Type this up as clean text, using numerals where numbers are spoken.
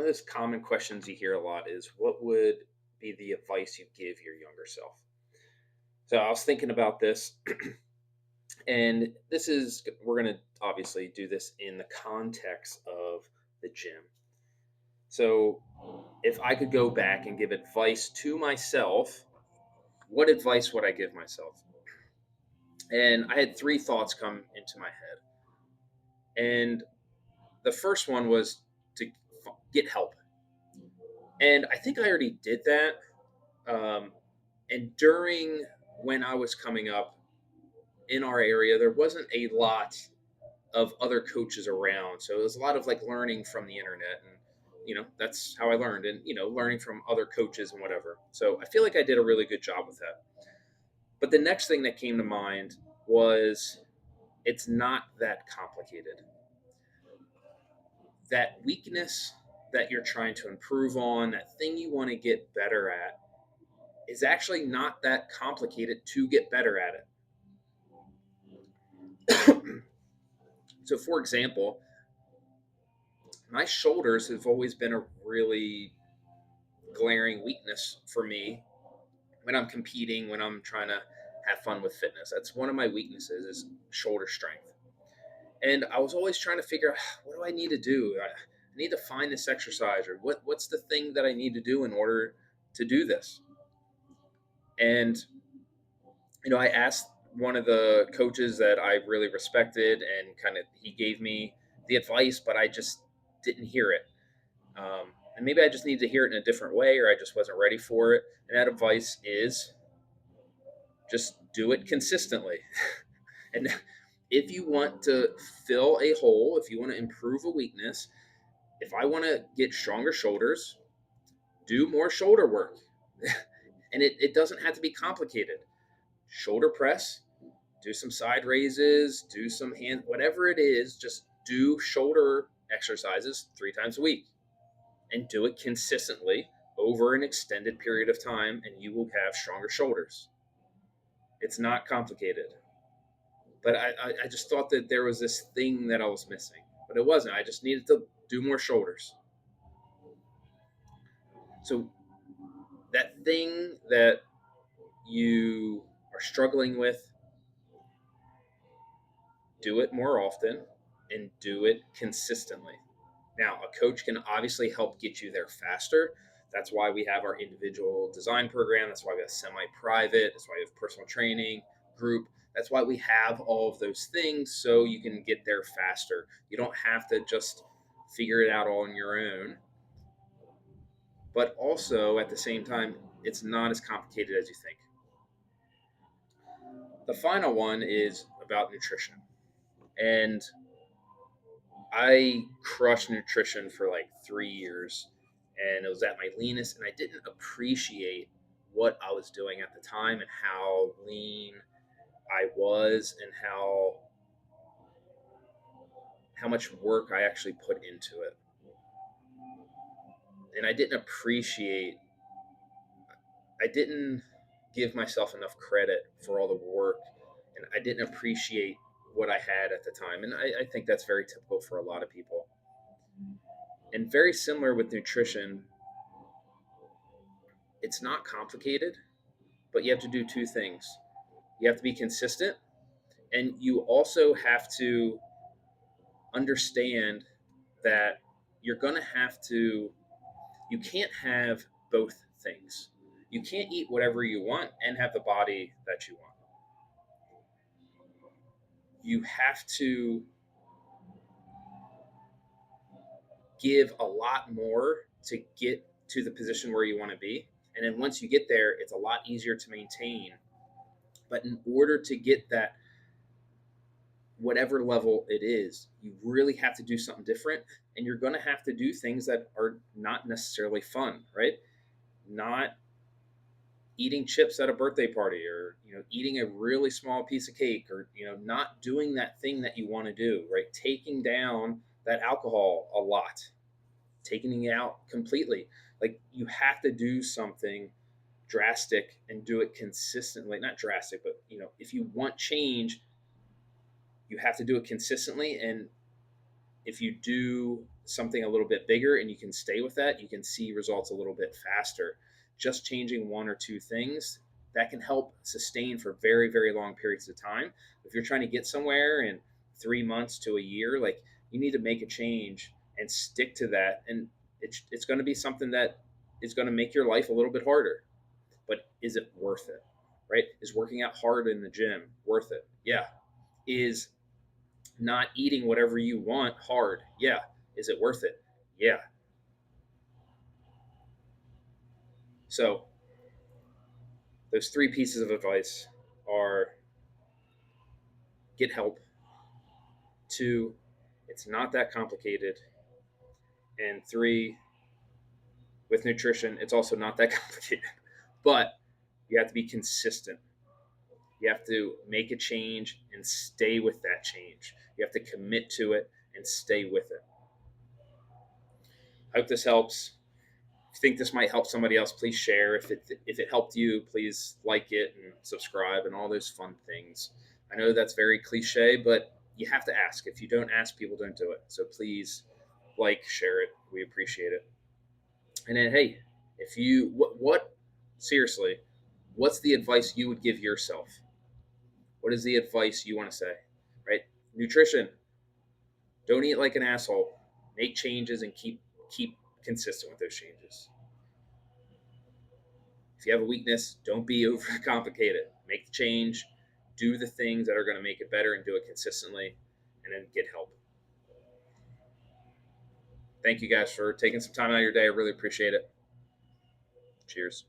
of those common questions you hear a lot is what would be the advice you give your younger self? So I was thinking about this, and we're going to obviously do this in the context of the gym. So if I could go back and give advice to myself, what advice would I give myself? And I had three thoughts come into my head. And the first one was to get help. And I think I already did that. Um, and during when I was coming up in our area, there wasn't a lot of other coaches around. So it was a lot of like learning from the internet. And, that's how I learned and, learning from other coaches and whatever. So I feel like I did a really good job with that. But the next thing that came to mind was it's not that complicated. That weakness that you're trying to improve on, that thing you want to get better at, is actually not that complicated to get better at it. So, for example, my shoulders have always been a really glaring weakness for me when I'm competing, when I'm trying to have fun with fitness. That's one of my weaknesses is shoulder strength. And I was always trying to figure out what do I need to do? I need to find this exercise or what's the thing that I need to do in order to do this. And I asked one of the coaches that I really respected, and kind of he gave me the advice, but I just didn't hear it. And maybe I just needed to hear it in a different way, or I just wasn't ready for it. And that advice is just do it consistently. And if you want to fill a hole, if you want to improve a weakness, if I want to get stronger shoulders, do more shoulder work. And it doesn't have to be complicated. Shoulder press, do some side raises, do some hand, whatever it is, just do shoulder exercises 3 times a week and do it consistently over an extended period of time, and you will have stronger shoulders. It's not complicated. But I just thought that there was this thing that I was missing, but it wasn't. I just needed to do more shoulders. So that thing that you are struggling with, do it more often and do it consistently. Now, a coach can obviously help get you there faster. That's why we have our individual design program. That's why we have semi private. That's why we have personal training, group. That's why we have all of those things so you can get there faster. You don't have to just figure it out all on your own. But also, at the same time, it's not as complicated as you think. The final one is about nutrition. And I crushed nutrition for like 3 years, and it was at my leanest, and I didn't appreciate what I was doing at the time and how lean I was and how much work I actually put into it. And I didn't give myself enough credit for all the work, and I didn't appreciate what I had at the time. And I think that's very typical for a lot of people. And very similar with nutrition, it's not complicated, but you have to do two things. You have to be consistent, and you also have to understand that you're going to have to, you can't have both things. You can't eat whatever you want and have the body that you want. You have to give a lot more to get to the position where you want to be. And then once you get there, it's a lot easier to maintain. But in order to get that, whatever level it is, you really have to do something different. And you're going to have to do things that are not necessarily fun, right? Not eating chips at a birthday party, or eating a really small piece of cake, or not doing that thing that you want to do, right? Taking down that alcohol a lot, taking it out completely. Like, you have to do something drastic and do it consistently. Not drastic, but if you want change, you have to do it consistently. And if you do something a little bit bigger and you can stay with that, you can see results a little bit faster. Just changing one or two things that can help sustain for very, very long periods of time. If you're trying to get somewhere in 3 months to a year, like, you need to make a change and stick to that. And it's going to be something that is going to make your life a little bit harder. But is it worth it? Right? Is working out hard in the gym worth it? Yeah. Is not eating whatever you want hard? Yeah. Is it worth it? Yeah. So those three pieces of advice are: get help. Two, it's not that complicated. And three, with nutrition, it's also not that complicated. But you have to be consistent. You have to make a change and stay with that change. You have to commit to it and stay with it. I hope this helps. If you think this might help somebody else, please share. If it helped you, please like it and subscribe and all those fun things. I know that's very cliche, but you have to ask. If you don't ask, people don't do it. So please like, share it. We appreciate it. And then, hey, if you what seriously, what's the advice you would give yourself? What is the advice you want to say? Right? Nutrition. Don't eat like an asshole. Make changes and keep consistent with those changes. If you have a weakness, don't be overcomplicated. Make the change, do the things that are going to make it better, and do it consistently, and then get help. Thank you guys for taking some time out of your day. I really appreciate it. Cheers.